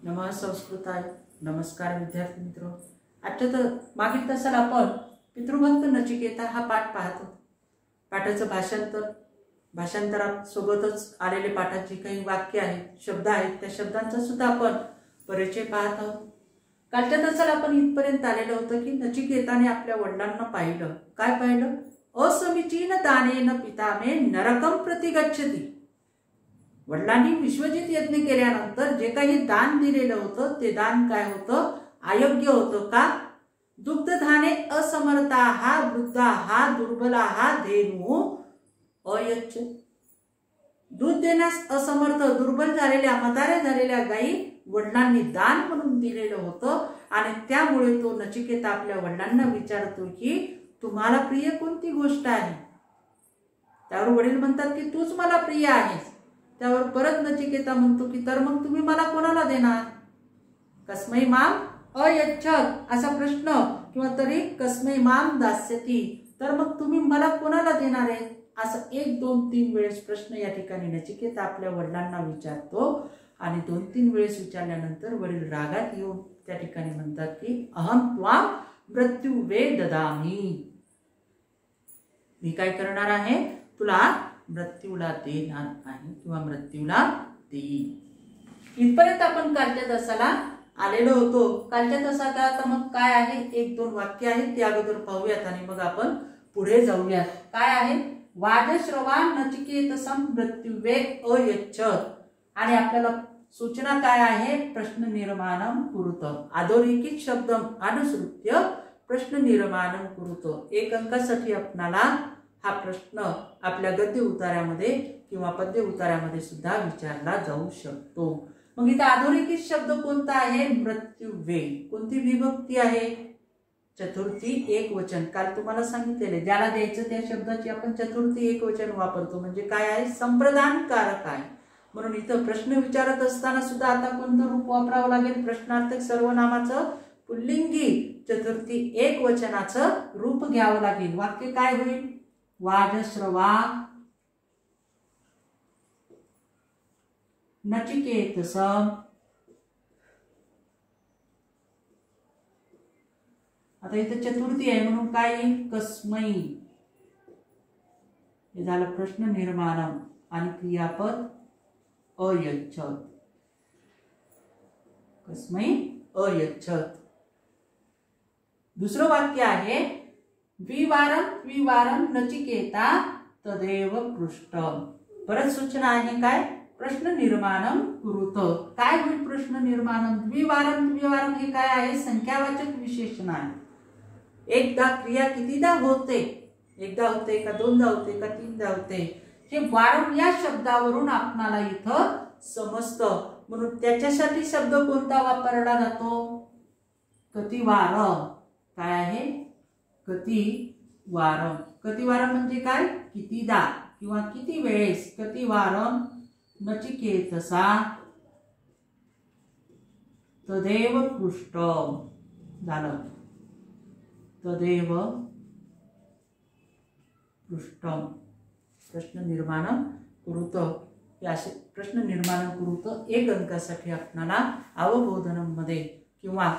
नमः संस्कृताय. नमस्कार विद्यार्थी मित्र. आजच्या मागील तासात आपण पितृभक्त नचिकेता हा पाठ पाहतो. पाठाचं भाषांतरासोबतच आलेले पाठाची काही वाक्य आहेत, शब्द आहेत, त्या शब्दांचा सुद्धा आपण परिचय पाहत आहोत. कालच्या तासात आपण इथपर्यंत आलेलं होतं की नचिकेताने आपल्या वडिलांना पाहिलं. काय पाहिलं? असमीचीन दानेन पिता मे नरकम प्रति गच्छति. वडिलांनी विश्वजित यज्ञ केल्यानंतर जे काही दान दिलेलं होतं ते दान काय होतं? अयोग्य होतं. का? दुग्धधाने असमर्थाः वृद्धाः दुर्बलाः धेनू अयच्छ. दूध देण्यास असमर्थ दुर्बल झालेल्या म्हाताऱ्या झालेल्या गायी वडिलांनी दान म्हणून दिलेलं होतं आणि त्यामुळे तो नचिकेता आपल्या वडिलांना विचारतो की तुम्हाला प्रिय कोणती गोष्ट आहे? त्यावर वडील म्हणतात की तूच मला प्रिय आहेस. त्यावर परत नचिकेता म्हणतो की तर मग तुम्ही मला कोणाला देणार? कस्मै माम अयच्छत असा प्रश्न, किंवा तरी कस्मै माम दास्यति, तर मग तुम्ही मला कोणाला देणार आहे? असं 1, 2, 3 वेळेस प्रश्न या ठिकाणी नचिकेता आपल्या वडिलांना विचारतो. आणि 2-3 वेळेस विचारल्यानंतर वडील रागात येऊन त्या ठिकाणी म्हणतात की अहम त्वाम मृत्यू वे ददामी. मी काय करणार आहे? तुला मृत्यूला देणार आहे किंवा मृत्यूला देईन. इथपर्यंत आपण कालच्या तासाला आलेलो होतो. कालच्या तासात आता मग काय आहे? 1-2 वाक्य आहेत, ते अगोदर पाहूयात आणि मग आपण पुढे जाऊयात. काय आहे? वाजश्रवान नचिकेतसं मृत्युवे अयच्छत. आणि आपल्याला सूचना काय आहे? प्रश्न निर्माणम कुरुत. अधोरेखित शब्दम अनुसृत्य प्रश्न निर्माणम कुरुत. 1 अंकासाठी आपल्याला हा प्रश्न आपल्या गद्य उतार्यामध्ये किंवा पद्य उतार्यामध्ये सुद्धा विचारला जाऊ शकतो. मग इथे अधोरेखित शब्द कोणता आहे? मृत्युवे. कोणती विभक्ती आहे? चतुर्थी एकवचन. काल तुम्हाला सांगितलेले ज्याला द्यायचं त्या शब्दाची आपण चतुर्थी एकवचन वापरतो. म्हणजे काय आहे? संप्रदानकारक आहे. म्हणून इथं प्रश्न विचारत असताना सुद्धा आता कोणतं रूप वापरावं लागेल? प्रश्नार्थक सर्वनामाचं पुल्लिंगी चतुर्थी एकवचनाचं रूप घ्यावं लागेल. वाक्य काय होईल? वाजश्रवा नचिकेतसं. आता इथे चतुर्थी आहे म्हणून काय येईल? कस्मै. हे झालं प्रश्न निर्माणम आणि क्रियापद अयच्छत. कस्मै अयच्छत. दुसरं वाक्य आहे द्विवारं नचिकेता तदेव पृष्ठम. परत सूचना आहे काय? प्रश्न निर्माणम कुरुत. काय होईल प्रश्न निर्माणम? द्विवारं हे काय आहे? संख्यावाचक विशेषण आहे. एकदा क्रिया कितीदा होते? एकदा होते का दोनदा होते का तीनदा होते? हे वारं या शब्दावरून आपणाला इथं समजतं. म्हणून त्याच्यासाठी शब्द कोणता वापरला जातो? कतिवारं. काय आहे? कतिवारं. कतिवारं म्हणजे काय? कितीदा किंवा किती वेळेस. कतिवारं नचिकेतसा तदेव पृष्ठम. झालं. तदेव पृष्ठम. प्रश्न निर्माण कुरुत. हे असे प्रश्न निर्माण कुरुत 1 अंकासाठी आपणाला अवबोधनम मध्ये किंवा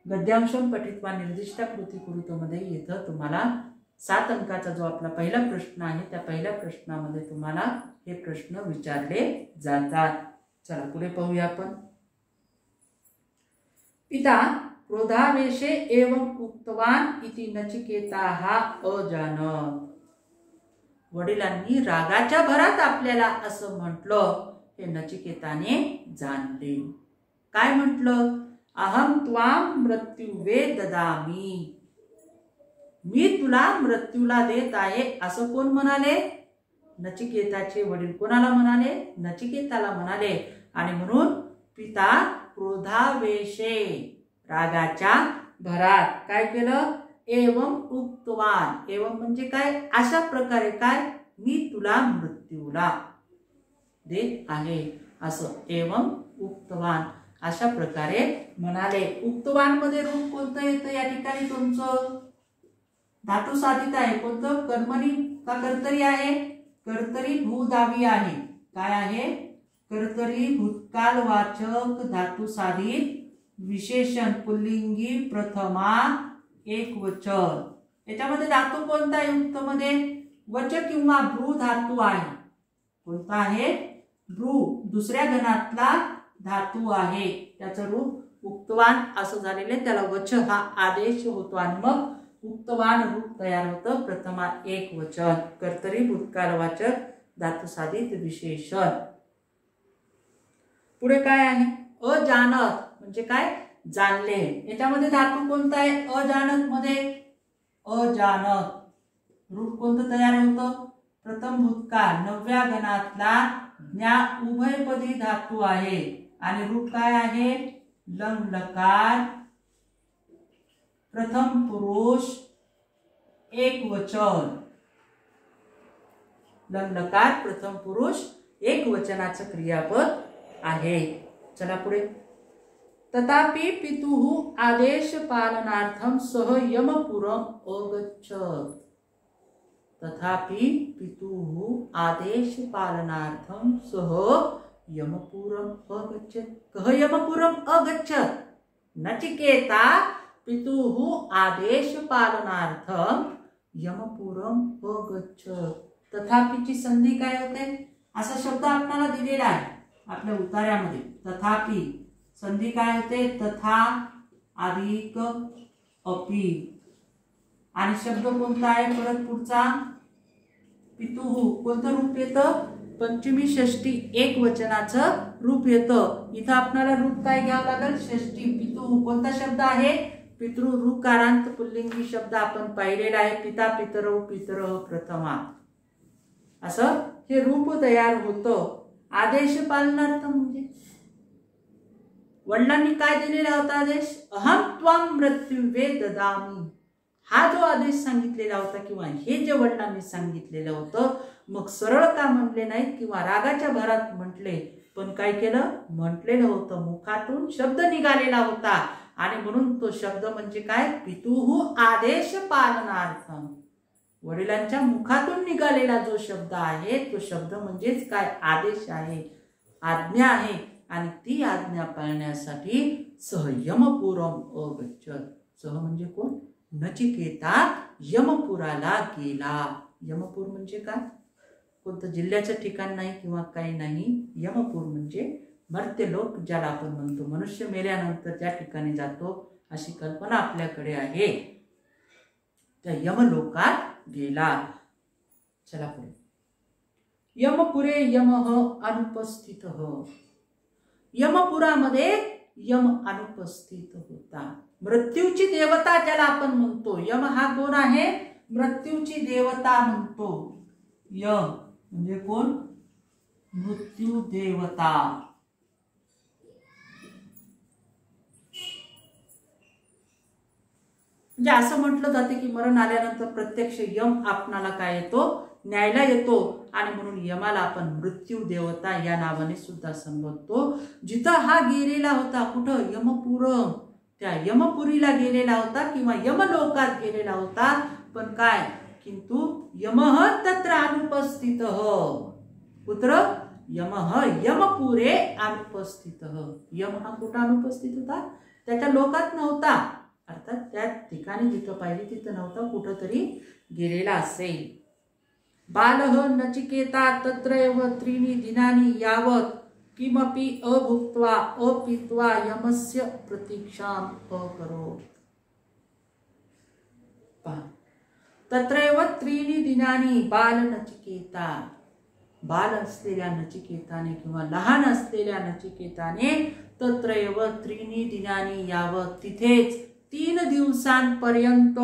गद्यांशम पठित्वा निर्दिष्टा कृती कुरुत मध्ये येतं. तुम्हाला 7 अंकाचा जो आपला पहिला प्रश्न आहे त्या पहिल्या प्रश्नामध्ये तुम्हाला हे प्रश्न विचारले जातात. चला पुढे पाहूया आपण. पिता क्रोधावेशे एवं उक्तवान इति नचिकेताः अजानत. वडिलांनी रागाच्या भरात आपल्याला असं म्हटलं हे नचिकेताने जाणले. काय म्हटलं? अहम त्वाम मृत्युवे ददामी. मी तुला मृत्यूला देत आहे असं कोण म्हणाले? नचिकेताचे वडील. कोणाला म्हणाले? नचिकेताला म्हणाले. आणि म्हणून पिता क्रोधावेशे रागाच्या भरात काय केलं? एवं उक्तवान. एवं म्हणजे काय? अशा प्रकारे. काय? मी तुला मृत्यूला देत आहे असं. एवं उक्तवान अशा प्रकारे म्हणाले. उक्तवान मध्ये रूप कोणतं येतं या ठिकाणी? तुमचं धातू साधित आहे. कोणतं? कर्मणी का कर्तरी आहे? कर्तरी भूदावी आहे. काय आहे? कर्तरी भूतकालवाचक धातुसाधित विशेषण पुल्लिंगी प्रथमा एकवचन। याच्यामध्ये धातू कोणता आहे? युक्तमध्ये वच किंवा भ्रू धातू आहे। कोणता आहे? भ्रू, दुसऱ्या गणातला धातू आहे। त्याचं रूप उक्तवान असं झालेले, त्याला वच हा आदेश होतो आणि मग उक्तवान रूप तयार होतं। प्रथमा एकवचन, कर्तरी भूतकालवाचक धातुसाधित विशेषण। पुढे काय आहे? अजानत म्हणजे काय? जाणले। याच्यामध्ये धातू कोणता आहे? अजानत मध्ये अजानत, रूप कोणतं तयार होतं? प्रथम भूतकाल, नवव्या गणातला ज्ञा उभयपदी धातू आहे आणि रूप काय आहे? लंग लकार प्रथम पुरुष एकवचन। लंग लकार प्रथम पुरुष एकवचनाचं क्रियापद आहे। चला पुढे। तथापि पितुः आदेश पालनार्थम सह यमपुरम अगच्छत। तथापि पितुः आदेश पालनार्थम सह यमपुरम अगच्छत। कह यमपुरम अगच्छत? नचिकेता पितुः आदेश पालनार्थम यमपुरम अगच्छत। तथापिची संधी काय होते? असा शब्द आपल्याला दिलेला आहे आपल्या उतार्यामध्ये। तथापि संधी काय होते? तथा अधिक अपि। आणि शब्द कोणता आहे? परत पुढचा पितुः, कोणतं रूप येतं? पंचमी षष्टी एकवचनाचं रूप येतं। इथं आपल्याला रूप काय घ्यावं लागेल? षष्टी। पितुः कोणता शब्द आहे? पितृ ऋकारांत पुल्लिंगी शब्द आपण पाहिलेला आहे। पिता पितरौ पितरः प्रथमा, असं हे रूप तयार होतं। आदेश पालनार्थ म्हणजे वडिलांनी काय दिलेला होता आदेश? अहम त्वाम मृत्युवे ददामी, हा जो आदेश सांगितलेला होता किंवा हे जे वडिलांनी सांगितलेलं होतं, मग सरळ का म्हटले नाहीत किंवा रागाच्या भरात म्हटले, पण काय केलं? म्हटलेलं होतं, मुखातून शब्द निघालेला होता आणि म्हणून तो शब्द म्हणजे काय? पितुः आदेश पालनार्थम। वडिलांच्या मुखातून निघालेला जो शब्द आहे तो शब्द म्हणजेच काय? आदेश आहे, आज्ञा आहे आणि ती आज्ञा पाळण्यासाठी सह यमपुरम अगच्छत। सह म्हणजे कोण? नचिकेता यमपुराला गेला। यमपूर म्हणजे काय? कोणतं जिल्ह्याचं ठिकाण नाही किंवा काही नाही। यमपूर म्हणजे मर्त्यलोक, ज्याला आपण म्हणतो मनुष्य मेल्यानंतर ज्या ठिकाणी जातो अशी कल्पना आपल्याकडे आहे। त्या यमलोकात गेला। चला पुढे। यमपुरे यमः अनुपस्थितः। यमपुरामध्ये यम अनुपस्थित होता। मृत्यूची देवता ज्याला आपण म्हणतो, यम हा कोण आहे? मृत्यूची देवता म्हणतो। यम म्हणजे कोण? मृत्यू देवता। म्हणजे असं म्हटलं जाते की मरण आल्यानंतर प्रत्यक्ष यम आपणाला काय येतो? न्यायला येतो आणि म्हणून यमाला आपण मृत्यू देवता या नावाने सुद्धा संबोधतो। जिथं हा गेलेला होता, कुठं? यमपुरम, त्या यमपुरीला गेलेला होता किंवा यमलोकात गेलेला होता। पण काय? किंतु यमः तत्र अनुपस्थितः। कुत्र? यमः यमपुरे अनुपस्थितः। यम हा कुठं अनुपस्थित होता? त्याच्या लोकात नव्हता, अर्थात त्या ठिकाणी जिथं पाहिजे तिथं नव्हता, कुठंतरी गेलेला असेल। बालः नचिकेता तत्रैव त्रीणि दिनानि यावत् किमपि अभुक्त्वा अपित्वा यमस्य प्रतीक्षाम् अकरोत्। तत्रैव त्रीणि दिनानि बाल नचिकेता, बाल असलेल्या नचिकेताने किंवा लहान असलेल्या नचिकेताने तत्रैव त्रीणि दिनानि यावत्, तिथेच 3 दिवसांपर्यंत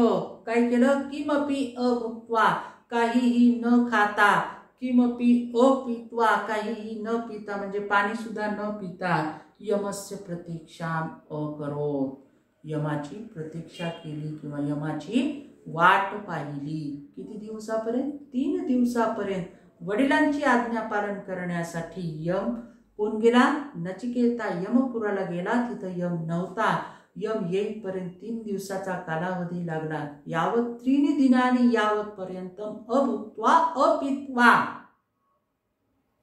काय केलं? किमपि अभुक्त्वा, काहीही न खाता, किमपि अपित्वा, काहीही न पिता म्हणजे पाणी सुद्धा न पिता, यमस्य प्रतीक्षाम् अकरोत्, यमाची प्रतीक्षा केली किंवा यमाची वाट पाहिली। किती दिवसापर्यंत? 3 दिवसापर्यंत। वडिलांची आज्ञा पालन करण्यासाठी यम कोण गेला? नचिकेता यमपुराला गेला। तिथं यम नव्हता, यम येईपर्यंत 3 दिवसाचा कालावधी लागला। यावत् त्रीणि दिनानि यावत् पर्यंतम अभुक्त्वा अपित्वा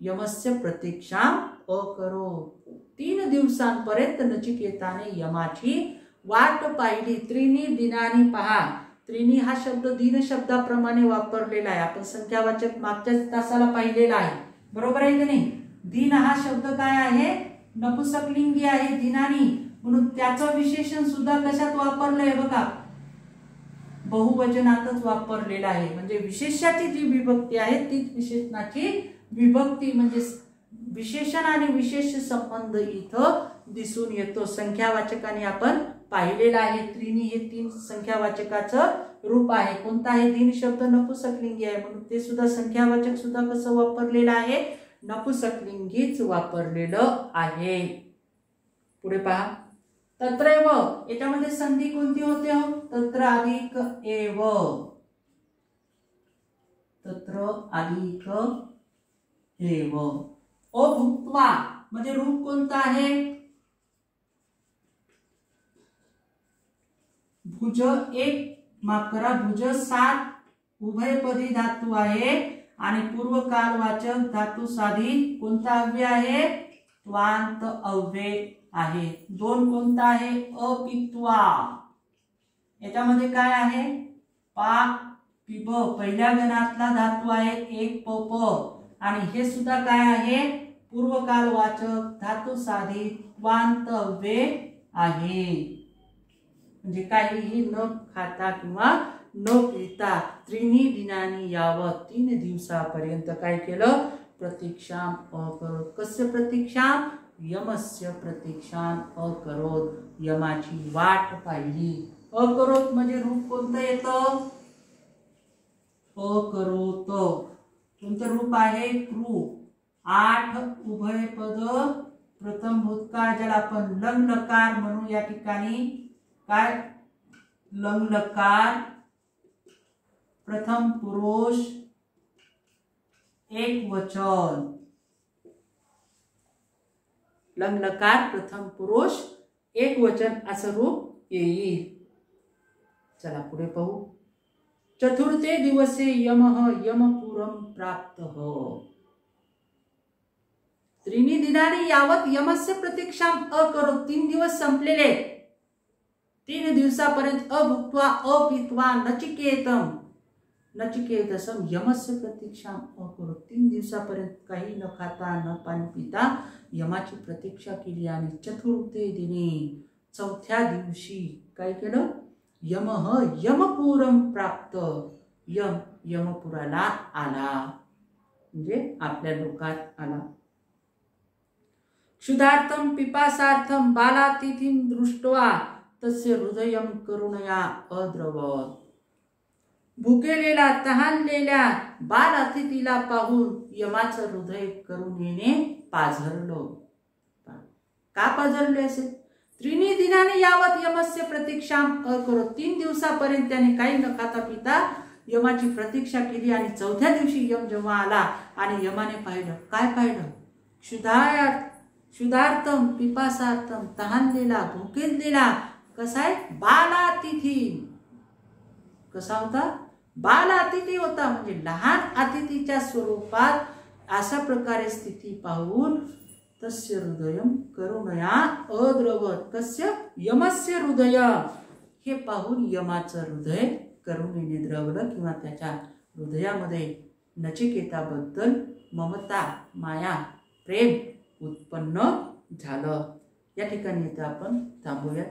यमस्य प्रतीक्षाम् अकरोत. 3 दिवसांपर्यंत नचिकेताने यमाची वाट पाहिली. त्रीनी दिनानी पहा. त्रीनी हा शब्द दिन शब्दाप्रमाणे वापरलेला आहे. आपण संख्यावाचक मागच्या तासाला पाहिलेला आहे, बरोबर आहे की नाही. दिन हा शब्द काय आहे, नपुंसकलिंगी आहे, दिनानी, म्हणून त्याचं विशेषण सुद्धा कशात वापरलंय बघा, बहुवचनातच वापरलेला आहे. म्हणजे विशेषाची जी विभक्ती आहे तीच विशेषणाची विभक्ती, म्हणजे विशेषण आणि विशेष संबंध इथं दिसून येतो. संख्यावाचकाने आपण पाहिलेला आहे. त्रीनी हे 3 संख्यावाचकाचं रूप आहे. कोणता आहे, दिन शब्द नपुंसकलिंगी आहे, म्हणून ते सुद्धा संख्यावाचक सुद्धा कसं वापरलेलं आहे, नपुंसकलिंगीच वापरलेलं आहे. पुढे पहा, तत्रैव, याच्यामध्ये संधी कोणती होते हो, तत्र अधिक एव, तत्र अधिक एव. अभुक्त्वा म्हणजे रूप कोणतं आहे, भुज 1, माफ करा, भुज 7 उभयपदी धातू आहे आणि पूर्वकालवाचक धातू साधी कोणता अव्यय आहे, त्वांत अव्यय आहे. 2 कोणता आहे, अपित्वा. याच्यामध्ये काय आहे, पा पिब पहिल्या गणातला धातू आहे, 1 पप, आणि हे सुद्धा काय आहे, पूर्वकालवाचक धातू साधी त्वांत अव्यय आहे. म्हणजे काहीही न खाता किंवा न पिता त्रीनी दिनानी यावत 3 दिवसापर्यंत काय केलं, प्रतीक्षाम अकरोत. कस्य प्रतीक्षाम, यमस्य प्रतीक्षाम अकरोत. यमाची वाट पाहिली. अकरोत म्हणजे रूप कोणतं येतं, अकरोत. कोणतं रूप आहे, क्रू. 8 उभयपद प्रथम भूतकाळ, ज्याला आपण लंग लकार म्हणू. या ठिकाणी काय, लंग लकार प्रथम पुरुष एक वचन. लंग लकार प्रथम पुरुष एक वचन असं रूप येईल. चला पुढे पाहू. चतुर्थे दिवसे यमः यमपुरं प्राप्तः. त्रीनी दिनानी यावत यमस्य प्रतीक्षाम अकरोत. 3 दिवस संपलेले. 3 दिवसापर्यंत अभुक्त्वा अपित्वा नचिकेतम, नचिकेतसम यमस्य प्रतीक्षाम अकरोत. 3 दिवसापर्यंत काही न खाता न पाणी पिता यमाची प्रतीक्षा केली. आणि चतुर्थे दिनी, 4थ्या दिवशी काय केलं, यमः यमपुरं प्राप्त. यम यमपुराला आला, म्हणजे आपल्या लोकात आला. क्षुधार्थम पिपासार्थम बालातिथिं दृष्ट्वा तस्य हृदयं करुणया अद्रवत. भुकेलेला तहानलेल्या बाल अतिथीला पाहून यमाचं हृदय करुणेने पाझरलं. का पाझरले असेल, त्रीनी दिनाने यावत यमस्य प्रतीक्षाम अकरोत. 3 दिवसापर्यंत त्याने काही न खाता पिता यमाची प्रतीक्षा केली. आणि 4थ्या दिवशी यम जेव्हा आला आणि यमाने पाहिलं, काय पाहिलं, क्षुधार्थम पिपासार्थम, तहानलेला भुकेलेला, कसा आहे, बालातिथी. कसा होता, बाल अतिथी होता, म्हणजे लहान अतिथीच्या स्वरूपात. अशा प्रकारे स्थिती पाहून तस्य हृदयं करुणया अद्रवत. कस्य, यमस्य हृदय. हे पाहून यमाचं हृदय करुणेने द्रवलं, किंवा त्याच्या हृदयामध्ये नचिकेताबद्दल ममता, माया, प्रेम उत्पन्न झालं. या ठिकाणी इथं आपण थांबूयात.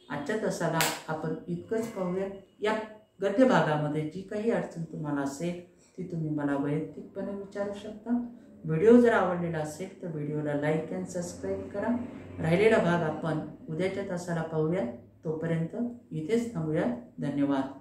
आजच्या तासाला आपण इतकंच पाहूयात. या गद्य भागामध्ये जी काही अडचण तुम्हाला असेल ती तुम्ही मला वैयक्तिकपणे विचारू शकता. व्हिडिओ जर आवडलेला असेल तर व्हिडिओला लाईक आणि सबस्क्राईब करा. राहिलेला भाग आपण उद्याच्या तासाला पाहूया. तोपर्यंत इथेच थांबूया. धन्यवाद.